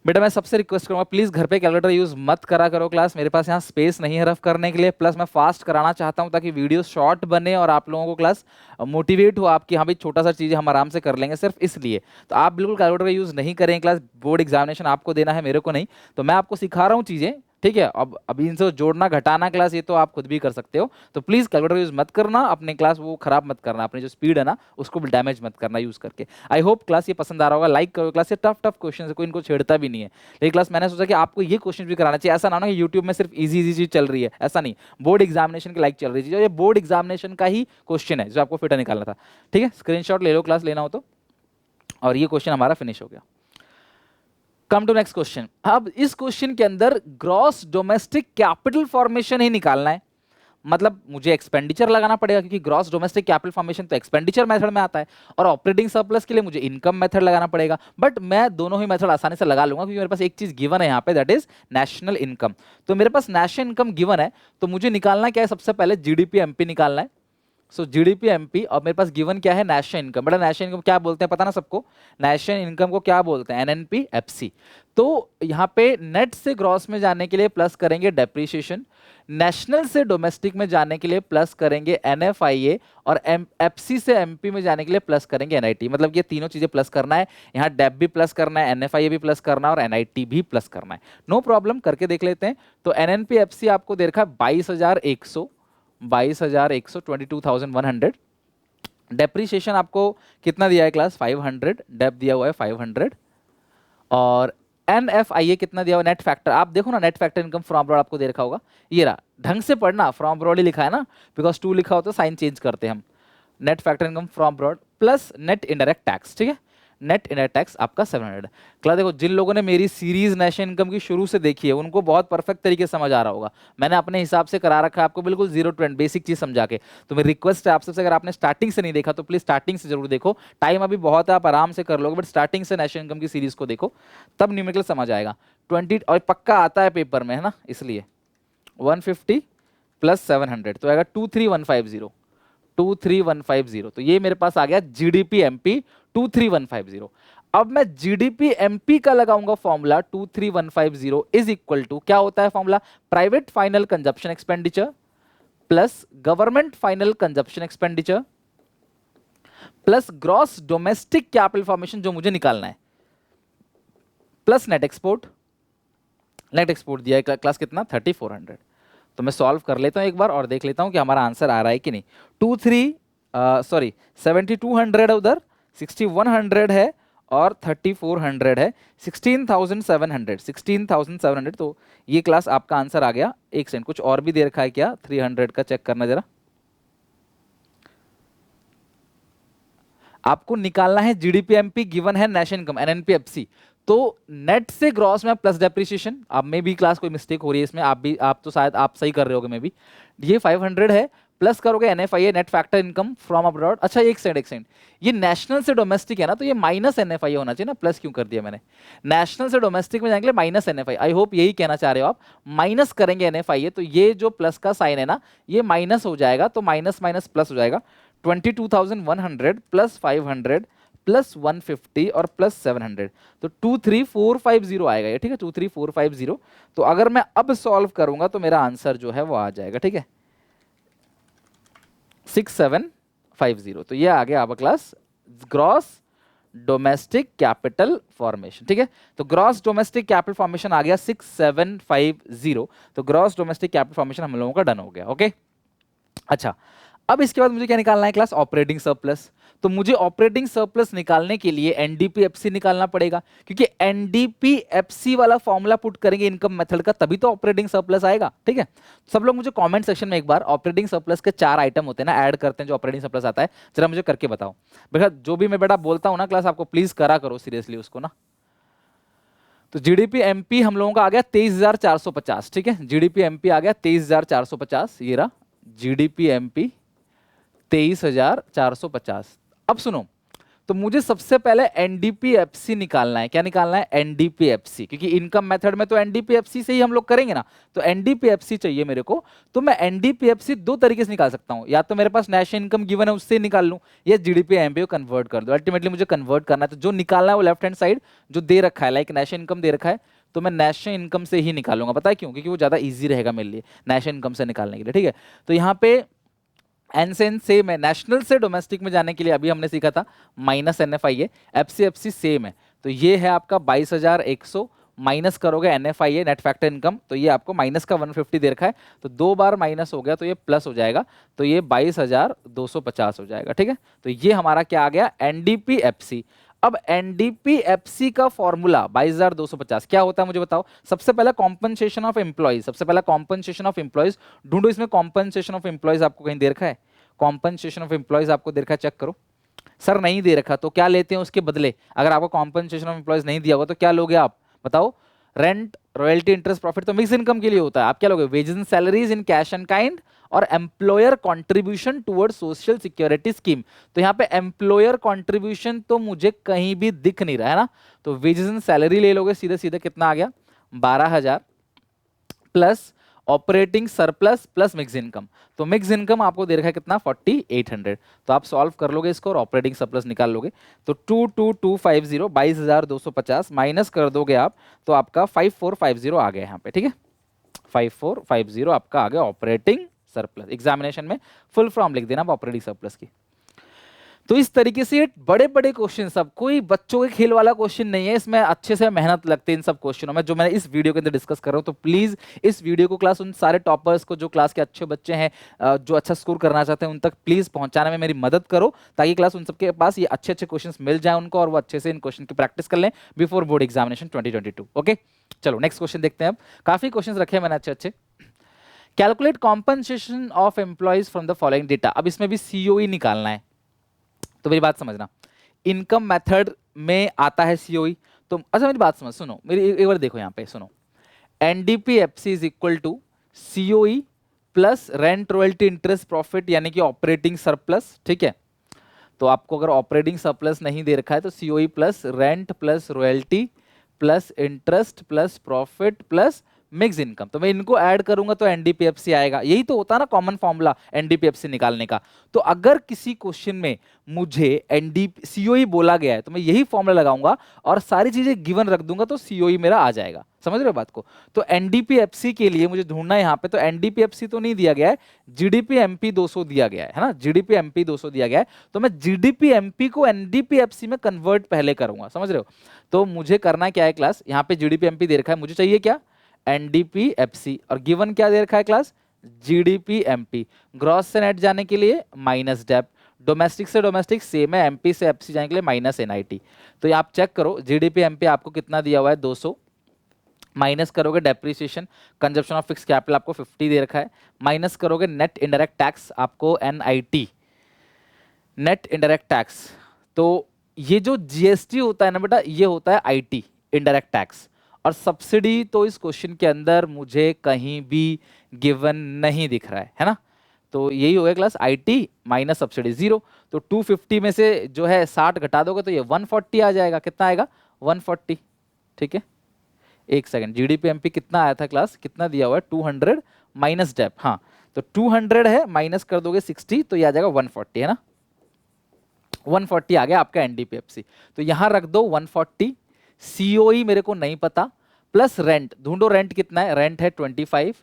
बेटा मैं सबसे रिक्वेस्ट करूंगा, प्लीज घर पे कैलकुलेटर यूज मत करा करो क्लास, मेरे पास यहाँ स्पेस नहीं है रफ करने के लिए, प्लस मैं फास्ट कराना चाहता हूँ ताकि वीडियो शॉर्ट बने और आप लोगों को क्लास मोटिवेट हो आपकी, हाँ भाई छोटा सा चीज़ हम आराम से कर लेंगे, सिर्फ इसलिए। तो आप बिल्कुल कैलकुलेटर यूज नहीं करें क्लास, बोर्ड एग्जामिनेशन आपको देना है, मेरे को नहीं, तो मैं आपको सिखा रहा हूँ चीज़ें, ठीक है। अब अभी इनसे जोड़ना घटाना क्लास ये तो आप खुद भी कर सकते हो, तो प्लीज कैलकुलेटर यूज मत करना, अपने क्लास वो खराब मत करना, अपनी जो स्पीड है ना उसको भी डैमेज मत करना यूज करके। आई होप क्लास ये पसंद आ रहा होगा, लाइक करो क्लास, ये टफ टफ क्वेश्चन है, कोई इनको छेड़ता भी नहीं है, लेकिन क्लास मैंने सोचा कि आपको ये क्वेश्चन भी कराना चाहिए, ऐसा ना हो कि यूट्यूब में सिर्फ इजी इजी चीज चल रही है, ऐसा नहीं, बोर्ड एग्जामिनेशन की लाइक चल रही है, ये बोर्ड एग्जामिनेशन का ही क्वेश्चन है जो आपको फिटा निकालना था। ठीक है, स्क्रीनशॉट ले लो क्लास, लेना हो तो, और ये क्वेश्चन हमारा फिनिश हो गया। Come to next question. अब इस क्वेश्चन के अंदर ग्रॉस डोमेस्टिक कैपिटल फॉर्मेशन ही निकालना है, मतलब मुझे एक्सपेंडिचर लगाना पड़ेगा, क्योंकि ग्रॉस डोमेस्टिक कैपिटल फॉर्मेशन तो एक्सपेंडिचर मेथड में आता है, और ऑपरेटिंग सरप्लस के लिए मुझे इनकम मेथड लगाना पड़ेगा, बट मैं दोनों ही मेथड आसानी से लगा लूंगा, क्योंकि मेरे पास एक चीज गिवन है यहाँ पे, दैट इज नेशनल इनकम। तो मेरे पास नेशनल इनकम गिवन है, तो मुझे निकालना क्या है, सबसे पहले GDP MP निकालना है। सो GDP MP, और मेरे पास गिवन क्या है, नेशनल इनकम। बेटा नेशनल इनकम क्या बोलते हैं पता ना सबको, नेशनल इनकम को क्या बोलते हैं, NNP FC। तो यहाँ पे नेट से ग्रॉस में जाने के लिए प्लस करेंगे डेप्रीशिएशन, नेशनल से डोमेस्टिक में जाने के लिए प्लस करेंगे NFIA, और FC से MP में जाने के लिए प्लस करेंगे NIT। मतलब ये तीनों चीजें प्लस करना है, यहाँ डेप भी प्लस करना है, NFIA भी प्लस करना है, और NIT भी प्लस करना है। नो प्रॉब्लम, करके देख लेते हैं। तो NNP FC आपको दे रखा है 22,100, 22,100, 22,100। डेप्रीशिएशन आपको कितना दिया है क्लास, 500, डेप दिया हुआ है 500, और NFIA कितना दिया हुआ, नेट फैक्टर आप देखो ना, net factor income from abroad आपको दे रखा होगा, ये रहा, ढंग से पढ़ना, फ्रॉम अब्रॉड ही लिखा है ना, बिकॉज 2 लिखा हो तो साइन चेंज करते हैं हम। Net factor income from abroad plus net indirect tax, ठीक है, नेट इनडायरेक्ट टैक्स आपका 700। क्लास देखो, जिन लोगों ने मेरी सीरीज नेशनल इनकम की शुरू से देखी है उनको बहुत परफेक्ट तरीके से समझ आ रहा होगा, मैंने अपने हिसाब से करा रखा है आपको, बिल्कुल 0 to 10 बेसिक चीज समझा के। तो मेरी रिक्वेस्ट है आप सबसे, अगर आपने स्टार्टिंग से नहीं देखा तो प्लीज स्टार्टिंग से जरूर देखो, टाइम अभी बहुत है, आप आराम से कर लोगे, बट स्टार्टिंग से नेशनल इनकम की सीरीज को देखो, तब न्यूमेरिकल समझ आएगा। 20 और पक्का आता है पेपर में, है ना, इसलिए 150 प्लस 700 तो आएगा 23150, 23150। तो ये मेरे पास आ गया GDP MP 23150। अब मैं GDP MP का लगाऊंगा फॉर्मूला, 23150 इज इक्वल टू क्या होता है formula, private final consumption expenditure plus government final consumption expenditure plus gross domestic capital formation जो मुझे निकालना है, plus net export. Net export दिया है क्लास कितना, 3400। तो मैं सॉल्व कर लेता हूं एक बार और देख लेता हूं कि हमारा आंसर आ रहा है कि नहीं। 7200 है उधर, 6100 है और 3400 है, 16,700, 16,700। तो ये क्लास आपका आंसर आ गया। एक सेकंड, कुछ और भी दे रखा है क्या, 300 का चेक करना जरा। आपको निकालना है जीडीपी एमपी, गिवन है नेशनल इनकम एनएनपी एफसी। तो नेट से ग्रॉस में प्लस डेप्रिसिएशन, अब में भी क्लास कोई मिस्टेक हो रही है इसमें, आप तो शायद आप सही कर रहे होगे, मैं भी ये 500 है, प्लस करोगे NFIA net factor income from abroad. अच्छा एक सेकंड, ये नेशनल से डोमेस्टिक है ना, तो ये माइनस एनएफआईए होना चाहिए ना, प्लस क्यों कर दिया मैंने? नेशनल से डोमेस्टिक में जाएंगे माइनस एनएफआई, आई होप यही कहना चाह रहे हो आप। माइनस करेंगे एनएफआईए, तो ये जो प्लस का साइन है ना, ये माइनस हो जाएगा, तो माइनस माइनस प्लस हो जाएगा। 22,100 प्लस 500 प्लस 150 और प्लस 700, तो 23450 आएगा ये, ठीक है, 23450। तो अगर मैं अब सॉल्व करूंगा तो मेरा आंसर जो है वो आ जाएगा, ठीक है, 6750। तो ये आ गया आपका class gross domestic capital formation, ठीक है। तो ग्रॉस डोमेस्टिक कैपिटल फॉर्मेशन आ गया 6750। तो ग्रॉस डोमेस्टिक कैपिटल फॉर्मेशन हम लोगों का डन हो गया, ओके। अच्छा, अब इसके बाद मुझे क्या निकालना है क्लास? Operating surplus. तो मुझे ऑपरेटिंग सरप्लस निकालने के लिए एनडीपीएफसी निकालना पड़ेगा, क्योंकि एनडीपीएफसी वाला फॉर्मूला पुट करेंगे इनकम मेथड का, तभी तो ऑपरेटिंग सरप्लस आएगा, ठीक है। सब लोग मुझे कमेंट सेक्शन में एक बार ऑपरेटिंग सरप्लस के 4 आइटम होते हैं ना, ऐड करते हैं जो ऑपरेटिंग सरप्लस आता है, जरा मुझे करके बताओ। बेटा जो भी मैं बेटा बोलता हूं ना क्लास, आपको प्लीज करा करो सीरियसली उसको ना। तो जीडीपी एमपी हम लोगों का आ गया 23,450, ठीक है, जीडीपी एमपी आ गया 23,450, ये रहा जीडीपी एमपी 23,450। अब सुनो, तो मुझे सबसे पहले एनडीपीएफसी निकालना है। क्या निकालना है? एनडीपीएफसी, क्योंकि इनकम मेथड में तो एनडीपीएफसी से ही हम लोग करेंगे ना, तो एनडीपीएफसी चाहिए मेरे को। तो मैं एनडीपीएफसी दो तरीके से निकाल सकता हूं, या तो मेरे पास नेशनल इनकम गिवन है उससे निकाल लूं, या जीडीपी एमपी को कन्वर्ट कर दो। अल्टीमेटली मुझे कन्वर्ट करना है, तो जो निकालना है वो लेफ्ट हैंड साइड जो दे रखा है, लाइक नेशनल इनकम दे रखा है, तो मैं नेशनल इनकम से ही निकालूंगा। पता है क्यों? क्योंकि वो ज्यादा ईजी रहेगा मेरे लिए नेशनल इनकम से निकालने के लिए, ठीक है। तो यहाँ पे एन से एन सेम है, नेशनल से डोमेस्टिक में जाने के लिए अभी हमने सीखा था माइनस एनएफआईए, एफसीएफसी सेम है। तो ये है आपका 22,100, माइनस करोगे एनएफआईए नेट फैक्टर इनकम, तो ये आपको माइनस का 150 दे रखा है, तो 2 बार माइनस हो गया तो ये प्लस हो जाएगा, तो ये 22,250 हो जाएगा, ठीक है। तो ये हमारा क्या आ गया? एनडीपीएफसी। अब एनडीपीएफसी का फॉर्मूला 22,250 क्या होता है मुझे बताओ। सबसे पहला कॉम्पनसेशन ऑफ एम्प्लॉइज, सबसे पहला कॉम्पनसेशन ऑफ एम्प्लॉइज ढूंढो। इसमें कॉम्पनसेशन ऑफ एम्प्लॉइज आपको कहीं दे रखा है? कॉम्पनसेशन ऑफ एम्प्लॉइज आपको दे रखा है? चेक करो। सर नहीं दे रखा, तो क्या लेते हैं उसके बदले? अगर आपको कॉम्पनसेशन ऑफ एम्प्लॉइज नहीं दिया होगा तो क्या लोगे आप बताओ? रेंट, रॉयल्टी, इंटरेस्ट, प्रॉफिट तो मिक्स इनकम के लिए होता है। आप क्या लोगे? Wages and salaries in cash and kind और employer contribution toward social security scheme. तो यहाँ पे एम्प्लॉयर कंट्रीब्यूशन तो मुझे कहीं भी दिख नहीं रहा है ना, तो वेजेस एंड सैलरी ले लोगे सीधे सीधे, कितना आ गया? 12,000 plus operating surplus plus mix income. तो मिक्स इनकम आपको दे रखा है कितना? 4,800। तो आप सॉल्व कर लोगे इसको और ऑपरेटिंग सरप्लस निकाल लोगे। तो 22,250 22,250 माइनस कर दोगे आप, तो आपका 5,450 आ गया यहाँ पे, ठीक है। 5,450 आपका आ गया ऑपरेटिंग सरप्लस। एग्जामिनेशन में फुल फॉर्म लिख देना ऑपरेटिंग सरप्लस की। तो इस तरीके से बड़े बड़े क्वेश्चन, सब कोई बच्चों के खेल वाला क्वेश्चन नहीं है, इसमें अच्छे से मेहनत लगती है इन सब क्वेश्चनों में जो मैं इस वीडियो के अंदर डिस्कस कर रहा हूं। तो प्लीज इस वीडियो को क्लास उन सारे टॉपर्स को, जो क्लास के अच्छे बच्चे हैं, जो अच्छा स्कोर करना चाहते हैं, उन तक प्लीज पहुंचाने में मेरी मदद करो, ताकि क्लास उन सबके पास ये अच्छे अच्छे क्वेश्चन मिल जाए उनको, और वो अच्छे से इन क्वेश्चन की प्रैक्टिस कर लें बिफोर बोर्ड एग्जामिनेशन 2022। ओके, चलो नेक्स्ट क्वेश्चन देखते हैं। अब काफी क्वेश्चन रखे हैं मैंने अच्छे अच्छे। Calculate compensation of employees from the following data. अब इसमें भी सीओई निकालना है, तो मेरी बात समझना, इनकम मेथड में आता है सीओई। तो अच्छा मेरी बात समझ, सुनो मेरी एक बार देखो यहाँ पे सुनो। NDPFC is equal to COE plus rent, royalty, interest, profit, यानी कि ऑपरेटिंग सरप्लस, ठीक है। तो आपको अगर ऑपरेटिंग सरप्लस नहीं दे रखा है तो COE plus rent plus royalty plus interest plus profit plus mix income. तो मैं इनको ऐड करूंगा तो एनडीपीएफसी आएगा। यही तो होता है ना कॉमन फॉर्मूला एनडीपीएफसी निकालने का। तो अगर किसी क्वेश्चन में मुझे सीओई बोला गया है तो मैं यही फॉर्मूला लगाऊंगा और सारी चीजें गिवन रख दूंगा, तो सीओई मेरा आ जाएगा। समझ रहे हो बात को? तो एनडीपीएफसी के लिए मुझे ढूंढना है यहाँ पे, तो एनडीपीएफसी तो नहीं दिया गया है, जीडीपी एमपी 200 दिया गया है ना, जीडीपी एमपी 200 दिया गया है। तो मैं जीडीपी एमपी को एनडीपीएफसी में कन्वर्ट पहले करूंगा। समझ रहे हो? तो मुझे करना क्या है क्लास, यहाँ पे जीडीपी एमपी दे रखा है, मुझे चाहिए क्या? एनडीपीएफसी, और गिवन क्या दे रखा है क्लास? GDP MP. ग्रॉस से नेट जाने के लिए माइनस डेप, डोमेस्टिक से डोमेस्टिक सेम है, एमपी से एफसी जाने के लिए माइनस एनआईटी। तो ये आप चेक करो, जीडीपी एमपी आपको कितना दिया हुआ है? 200, माइनस करोगे depreciation, consumption of fix capital आपको 50 दे रखा है, माइनस करोगे नेट इनडायरेक्ट टैक्स आपको एनआईटी, नेट इनडायरेक्ट टैक्स, तो ये जो जीएसटी होता है ना बेटा, ये होता है आईटी, इनडायरेक्ट टैक्स, और सब्सिडी तो इस क्वेश्चन के अंदर मुझे कहीं भी गिवन नहीं दिख रहा है ना। तो यही हो गया क्लास, आईटी माइनस सब्सिडी 0। तो 250 में से जो है 60 घटा दोगे तो ये 140 आ जाएगा। कितना आएगा? 140। ठीक है, एक सेकंड, जीडीपी एमपी कितना आया था क्लास, कितना दिया हुआ है? 200 माइनस डेप। हाँ, तो 200 है, माइनस कर दोगे 60 तो ये आ जाएगा 140, है ना। 140 आ गया आपका एनडीपीएफसी। तो यहां रख दो 140। सीओई मेरे को नहीं पता, प्लस रेंट ढूंढो, रेंट कितना है? रेंट है 25,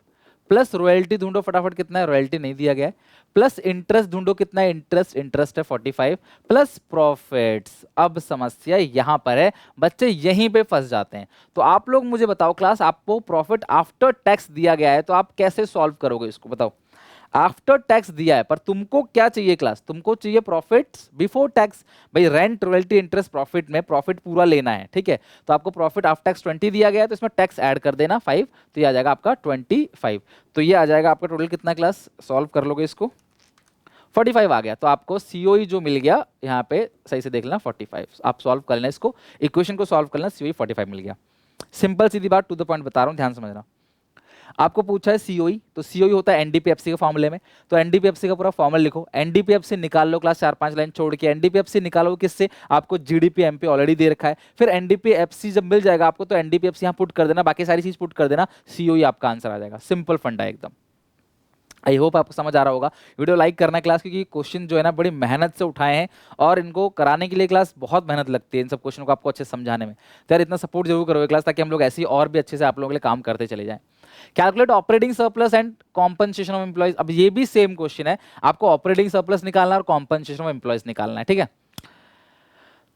प्लस रॉयल्टी ढूंढो फटाफट, कितना है? रॉयल्टी नहीं दिया गया है। प्लस इंटरेस्ट ढूंढो, कितना है? इंटरेस्ट है 45, प्लस प्रॉफिट्स। अब समस्या यहां पर है, बच्चे यहीं पे फंस जाते हैं। तो आप लोग मुझे बताओ क्लास, आपको प्रॉफिट आफ्टर टैक्स दिया गया है, तो आप कैसे सॉल्व करोगे इसको, बताओ। आफ्टर टैक्स दिया है, पर तुमको क्या चाहिए क्लास? तुमको चाहिए प्रॉफिट्स बिफोर टैक्स। भाई रेंट, रॉयल्टी, इंटरेस्ट, प्रॉफिट में प्रॉफिट पूरा लेना है, ठीक है। तो आपको प्रॉफिट आफ्टर टैक्स 20 दिया गया है, तो इसमें टैक्स ऐड कर देना 5, तो ये आ जाएगा आपका 25। तो ये आ जाएगा आपका टोटल कितना क्लास? सॉल्व कर लोगे इसको, 45 आ गया। तो आपको सीओई जो मिल गया यहाँ पे, सही से देख लेना 45। आप सॉल्व कर लेना इसको, इक्वेशन को सॉल्व कर लेना, सीओई 45 मिल गया। सिंपल सीधी बात, टू द पॉइंट बता रहा हूँ, ध्यान समझना। आपको पूछा है सीओई, तो सीओई होता है एनडीपीएफसी के फॉर्मूले में। तो एनडीपीएफसी का पूरा फॉर्मूला लिखो, एनडीपीएफसी निकाल लो क्लास, 4-5 लाइन छोड़ के। एनडीपीएफसी निकालो किससे? आपको जीडीपी एमपी ऑलरेडी दे रखा है। फिर एनडीपीएफसी जब मिल जाएगा आपको, तो एनडीपीएफसी यहाँ पुट कर देना, बाकी सारी चीज पुट कर देना, सीओई आपका आंसर आ जाएगा। सिंपल फंडा एकदम। आई होप आपको समझ आ रहा होगा। वीडियो लाइक करना क्लास, क्योंकि क्वेश्चन जो है ना बड़ी मेहनत से उठाए हैं, और इनको कराने के लिए क्लास बहुत मेहनत लगती है, इन सब क्वेश्चन को आपको अच्छे से समझाने में। तो यार इतना सपोर्ट जरूर करोगे क्लास, ताकि हम लोग ऐसे ही और भी अच्छे से आप लोगों के लिए काम करते चले जाएं। Calculate operating surplus and compensation of employees. अब ये भी सेम क्वेश्चन है, आपको ऑपरेटिंग सरप्लस निकालना है और कॉम्पनसेशन ऑफ एम्प्लॉइज निकालना है, ठीक है।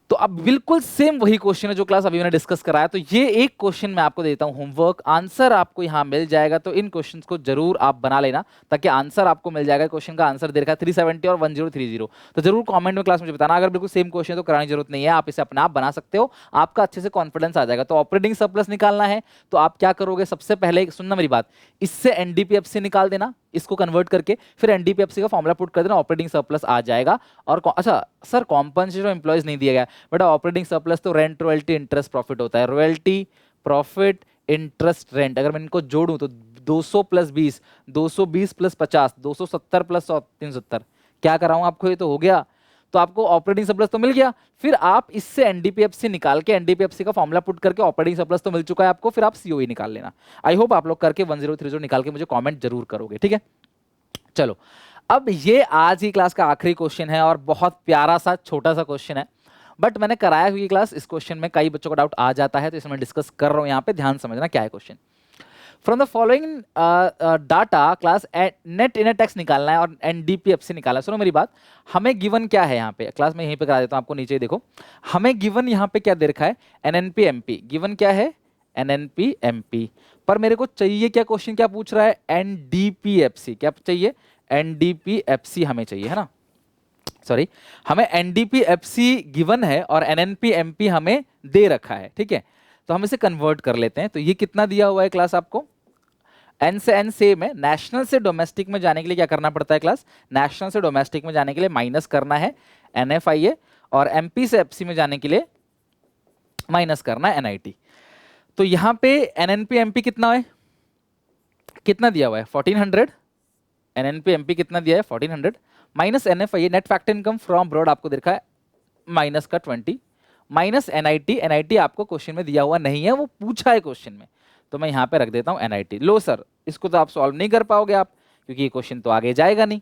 तो अब बिल्कुल सेम वही क्वेश्चन है जो क्लास अभी मैंने डिस्कस कराया। तो ये एक क्वेश्चन मैं आपको देता हूं होमवर्क, आंसर आपको यहां मिल जाएगा। तो इन क्वेश्चंस को जरूर आप बना लेना, ताकि आंसर आपको मिल जाएगा। क्वेश्चन का आंसर दे रखा है 370 और 1030। तो जरूर कमेंट में क्लास मुझे बताना। अगर बिल्कुल सेम क्वेश्चन तो कराने की जरूरत नहीं है, आप इसे अपने आप बना सकते हो, आपका अच्छे से कॉन्फिडेंस आ जाएगा। तो ऑपरेटिंग सरप्लस निकालना है, तो आप क्या करोगे? सबसे पहले सुनना मेरी बात, इससे एनडीपीएफसी निकाल देना, इसको कन्वर्ट करके, फिर एनडीपीएफसी का फॉर्मूला पुट कर देना, ऑपरेटिंग सरप्लस आ जाएगा। और अच्छा सर, कॉम्पनसेशन ऑफ एम्प्लॉइज नहीं दिया गया बेटा। ऑपरेटिंग सरप्लस तो रेंट, रॉयल्टी, इंटरेस्ट, प्रॉफिट होता है। रॉयल्टी, प्रॉफिट, इंटरेस्ट, रेंट, अगर मैं इनको जोड़ूं तो 200 प्लस 20, 220 प्लस 50, 270 प्लस 370, क्या कराऊं आपको? ये तो हो गया। तो आपको ऑपरेटिंग सरप्लस तो मिल गया, फिर आप इससे एनडीपीएफसी निकाल के, एनडीपीएफसी का फॉर्मूला पुट करके, ऑपरेटिंग सरप्लस तो मिल चुका है आपको, फिर आप सीओई निकाल लेना। आई होप आप लोग करके 1030 निकाल के मुझे कमेंट जरूर करोगे, ठीक है। चलो, अब ये आज की क्लास का आखिरी क्वेश्चन है, और बहुत प्यारा सा छोटा सा क्वेश्चन है, बट मैंने कराया हुई क्लास, इस क्वेश्चन में कई बच्चों का डाउट आ जाता है, तो इसमें डिस्कस कर रहा हूं। यहाँ पे ध्यान समझना क्या है question. From the following data class, net inner tax निकालना है और एनडीपीएफसी निकालना है। सुनो मेरी बात, हमें गिवन क्या है यहाँ पे क्लास में, यहीं पे करा देता हूँ आपको, नीचे देखो। हमें गिवन यहाँ पे क्या दे रखा है? NNP MP. गिवन क्या है? NNP MP. पर मेरे को चाहिए क्या? क्वेश्चन क्या पूछ रहा है? एनडीपीएफसी। क्या चाहिए? एनडीपीएफसी हमें चाहिए, है ना। सॉरी, हमें एनडीपीएफसी गिवन है और एनएनपी एमपी हमें दे रखा है, ठीक है। तो हम इसे कन्वर्ट कर लेते हैं। तो ये कितना दिया हुआ है क्लास आपको? एन से एन सेम है। नेशनल से डोमेस्टिक में जाने के लिए क्या करना पड़ता है क्लास? नेशनल से डोमेस्टिक में जाने के लिए माइनस करना है एनएफआईए, और एमपी से एफसी में जाने के लिए माइनस करना है एनआईटी। तो यहां पे एनएनपी एमपी कितना है? कितना दिया हुआ है? 1400। एनएनपी एमपी कितना दिया है? 1400 minus NFIA, net factor income from abroad, आपको देखा है माइनस का 20, माइनस एनआईटी। एनआईटी आपको क्वेश्चन में दिया हुआ नहीं है, वो पूछा है क्वेश्चन में, तो मैं यहां पे रख देता हूं एनआईटी। लो सर, इसको तो आप सॉल्व नहीं कर पाओगे आप, क्योंकि ये क्वेश्चन तो आगे जाएगा नहीं,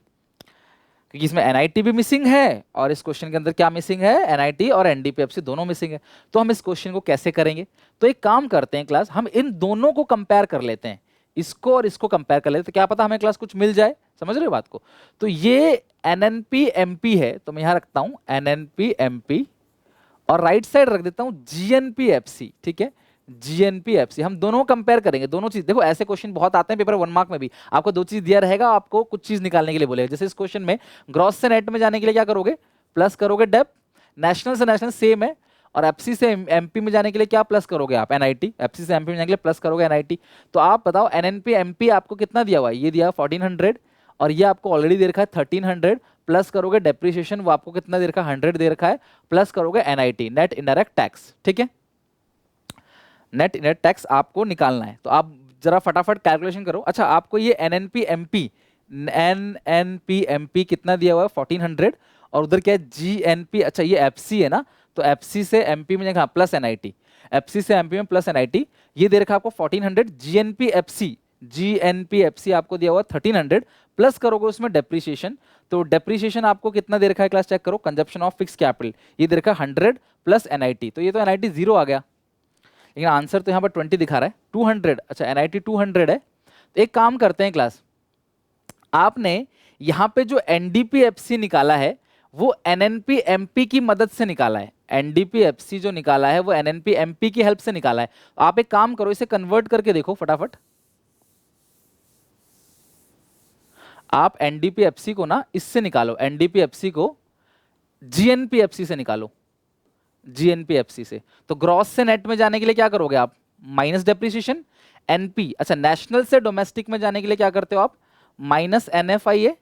क्योंकि इसमें एनआईटी भी मिसिंग है, और इस क्वेश्चन के अंदर क्या मिसिंग है? एनआईटी और एनडीपीएफसी दोनों मिसिंग है। तो हम इस क्वेश्चन को कैसे करेंगे? तो एक काम करते हैं क्लास, हम इन दोनों को कंपेयर कर लेते हैं, इसको और इसको कंपेयर कर लेते हैं, तो क्या पता हमें क्लास कुछ मिल जाए। समझ रहे हो बात को? तो ये एनएनपी एमपी है, तो मैं यहां रखता हूं एनएनपी एमपी, और राइट साइड रख देता हूं जीएनपीएफसी, ठीक है। जीएनपीएफसी हम दोनों कंपेयर करेंगे, दोनों चीज। देखो ऐसे क्वेश्चन बहुत आते हैं पेपर 1 मार्क में भी, आपको दो चीज दिया रहेगा, आपको कुछ चीज निकालने के लिए बोलेगा। जैसे इस क्वेश्चन में ग्रॉस से नेट में जाने के लिए क्या करोगे? प्लस करोगे डेप्थ, नेशनल से नेशनल सेम है, और एफसी से एमपी में जाने के लिए क्या प्लस करोगे आप? एनआईटी। एफसी से एमपी में जाने के लिए प्लस करोगे एनआईटी। तो आप बताओ एनएनपी एमपी आपको कितना दिया हुआ है? ये दिया 1400, और ये आपको ऑलरेडी दे रखा है 1300 प्लस करोगे डेप्रिसिएशन, वो आपको कितना दे रखा है 100 दे रखा है, प्लस करोगे एनआईटी नेट इनडायरेक्ट टैक्स, ठीक है। नेट इनडायरेक्ट टैक्स आपको निकालना है, तो आप जरा फटाफट कैलकुलेशन करो। अच्छा आपको ये एनएनपी एमपी कितना दिया हुआ है 1400, और उधर क्या है जीएनपी, अच्छा ये एफसी है ना, तो एफसी से एमपी में जाएगा प्लस एनआईटी, एफसी से एमपी में प्लस एनआईटी, ये दे रखा है आपको 1400, जीएनपी एफसी आपको दिया हुआ 1300, प्लस करोगे उसमें डेप्रिसिएशन, तो डेप्रिसिएशन आपको कितना दे रखा है क्लास चेक करो, कंजप्शन ऑफ फिक्स कैपिटल, ये दे रखा है 100 प्लस एनआईटी, तो ये तो एनआईटी 0 आ गया, लेकिन आंसर तो यहाँ पर 20 दिखा रहा है 200, अच्छा एनआईटी 200 है। तो एक काम करते हैं क्लास, आपने यहाँ पे जो एनडीपीएफसी निकाला है वो एनएनपी एमपी की मदद से निकाला है, एनडीपीएफसी जो निकाला है वो एनएनपी एमपी की हेल्प से निकाला है। आप एक काम करो, इसे कन्वर्ट करके देखो फटाफट, आप एनडीपीएफसी को ना इससे निकालो, एनडीपीएफसी को जीएनपीएफसी से निकालो, जीएनपीएफसी से, तो ग्रॉस से नेट में जाने के लिए क्या करोगे आप, माइनस डेप्रिसिएशन, एनपी, अच्छा नेशनल से डोमेस्टिक में जाने के लिए क्या करते हो आप, माइनस एनएफआईए,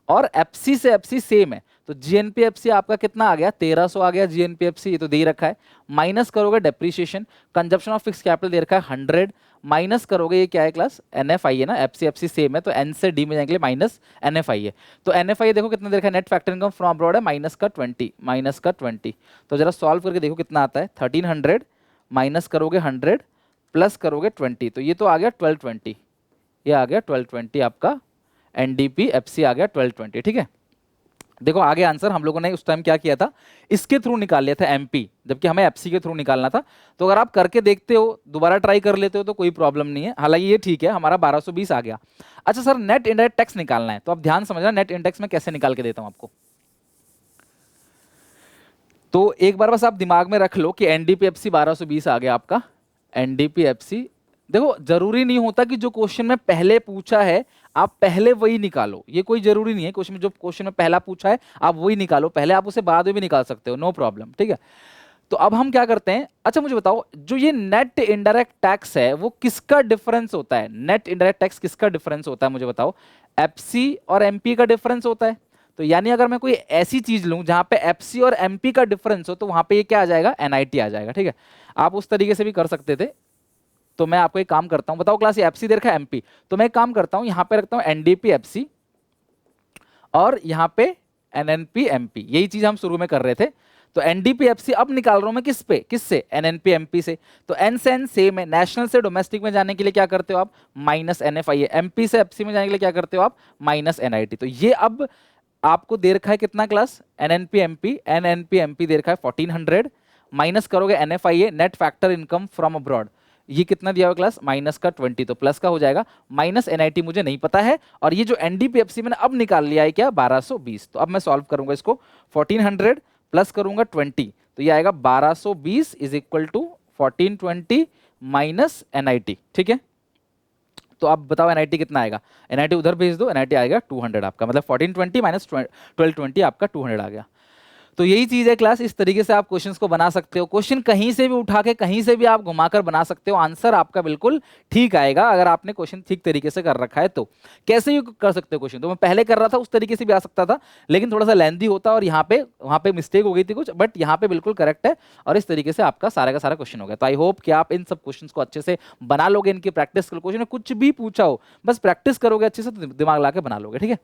और एफसी से एफसी सेम है, तो जीएनपीएफसी आपका कितना आ गया 1300 आ गया जीएनपीएफसी, ये तो दे ही रखा है, माइनस करोगे depreciation, consumption of fix capital दे रखा है 100, माइनस करोगे ये क्या है क्लास एनएफआईए ना, एफसी एफसी सेम है, तो एन से डी में जाने के लिए माइनस एनएफआईए, तो एनएफआईए देखो कितना दे रखा है, net factor income from abroad है माइनस का 20, तो जरा सॉल्व करके देखो कितना आता है 1300 माइनस करोगे 100 प्लस करोगे 20, तो ये तो आ गया 1220, ये आ गया 1220 आपका एनडीपी एफसी आ गया 1220, ठीक है। देखो आगे आंसर हम लोगों ने उस टाइम क्या किया था, इसके थ्रू निकाल लिया था एमपी, जबकि हमें एफसी के थ्रू निकालना था, तो अगर आप करके देखते हो दोबारा ट्राई कर लेते हो तो कोई प्रॉब्लम नहीं है, हालांकि ये ठीक है हमारा 1220 आ गया। अच्छा सर नेट इनडायरेक्ट टैक्स निकालना है, तो आप ध्यान समझना नेट इंडेक्स में कैसे निकाल के देता हूं आपको, तो एक बार बस आप दिमाग में रख लो कि एनडीपीएफसी 1220 आ गया आपका, एनडीपीएफसी, देखो जरूरी नहीं होता कि जो क्वेश्चन में पहले पूछा है आप पहले वही निकालो, ये कोई जरूरी नहीं है, क्वेश्चन में जो क्वेश्चन में पहला पूछा है आप वही निकालो पहले, आप उसे बाद में भी निकाल सकते हो, नो प्रॉब्लम, ठीक है। तो अब हम क्या करते हैं, अच्छा मुझे बताओ जो ये नेट इनडायरेक्ट टैक्स है वो किसका डिफरेंस होता है, नेट इनडायरेक्ट टैक्स किसका डिफरेंस होता है मुझे बताओ, एफसी और एमपी का डिफरेंस होता है, तो यानी अगर मैं कोई ऐसी चीज लूं जहां पे एफसी और एमपी का डिफरेंस हो तो वहां पे ये क्या आ जाएगा एनआईटी आ जाएगा, ठीक है। आप उस तरीके से भी कर सकते थे, तो मैं आपको एक काम करता हूं, बताओ क्लास ये एफसी दे रखा है एमपी, तो मैं एक काम करता हूं यहां पे रखता हूं एनडीपी एफसी और यहां पे एनएनपी एमपी, यही चीज हम शुरू में कर रहे थे, तो एनडीपी एफसी अब निकाल रहा हूं मैं किस पे, किससे एनएनपी एमपी से, तो एन से एन सेम है, नेशनल से डोमेस्टिक में जाने के लिए क्या करते हो आप माइनस एनएफआईए, एमपी से एफसी में जाने के लिए क्या करते हो आप माइनस एनआईटी, तो ये अब आपको दे रखा है कितना क्लास एनएनपी एमपी दे रखा है 1400, माइनस करोगे NFIA net factor income from abroad, ये कितना दिया हुआ क्लास माइनस का 20, तो प्लस का हो जाएगा, माइनस एनआईटी मुझे नहीं पता है, और ये जो एनडीपीएफसी मैंने अब निकाल लिया है क्या 1220, तो अब मैं सॉल्व करूंगा इसको 1400 प्लस करूंगा 20, तो ये आएगा 1220 is equal to 1420 minus NIT, ठीक है। तो आप बताओ एनआईटी कितना आएगा, एनआईटी उधर भेज दो, एनआईटी आएगा 200 आपका, मतलब 1420 माइनस 1220 आपका 200 आ गया। तो यही चीज है क्लास, इस तरीके से आप क्वेश्चंस को बना सकते हो, क्वेश्चन कहीं से भी उठा के कहीं से भी आप घुमाकर बना सकते हो, आंसर आपका बिल्कुल ठीक आएगा अगर आपने क्वेश्चन ठीक तरीके से कर रखा है तो। कैसे भी कर सकते हो क्वेश्चन, तो मैं पहले कर रहा था उस तरीके से भी आ सकता था, लेकिन थोड़ा सा लेंथी होता और यहाँ पे वहाँ पे मिस्टेक हो गई थी कुछ, बट यहाँ पे बिल्कुल करेक्ट है और इस तरीके से आपका सारा का सारा क्वेश्चन हो गया। तो आई होप कि आप इन सब क्वेश्चन को अच्छे से बना लोगे, इनकी प्रैक्टिस करो, क्वेश्चन में कुछ भी पूछा हो बस प्रैक्टिस करोगे अच्छे से तो दिमाग ला के बना लोगे, ठीक है।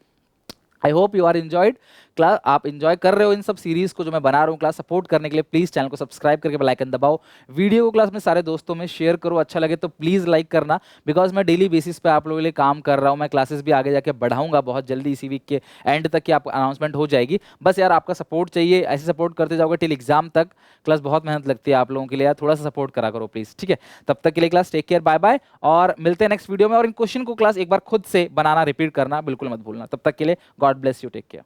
I hope you are enjoyed class, आप इंजॉय कर रहे हो इन सब सीरीज को जो मैं बना रहा हूँ क्लास, सपोर्ट करने के लिए प्लीज चैनल को सब्सक्राइब करके बेल आइकन दबाओ, वीडियो को क्लास में सारे दोस्तों में शेयर करो, अच्छा लगे तो प्लीज लाइक करना, बिकॉज मैं डेली बेसिस पे आप लोगों के लिए काम कर रहा हूँ, मैं क्लासेस भी आगे जाके बढ़ाऊंगा बहुत जल्दी, इसी वीक के एंड तक की आपको अनाउंसमेंट हो जाएगी, बस यार आपका सपोर्ट चाहिए, ऐसे सपोर्ट करते जाओगे टिल एग्जाम तक, क्लास बहुत मेहनत लगती है आप लोगों के लिए यार, थोड़ा सा सपोर्ट करा करो प्लीज, ठीक है। तब तक के लिए class take care, bye bye, और मिलते हैं नेक्स्ट वीडियो में, और इन क्वेश्चन को क्लास एक बार खुद से बनाना रिपीट करना बिल्कुल मत भूलना, तब तक के लिए God bless you, take care.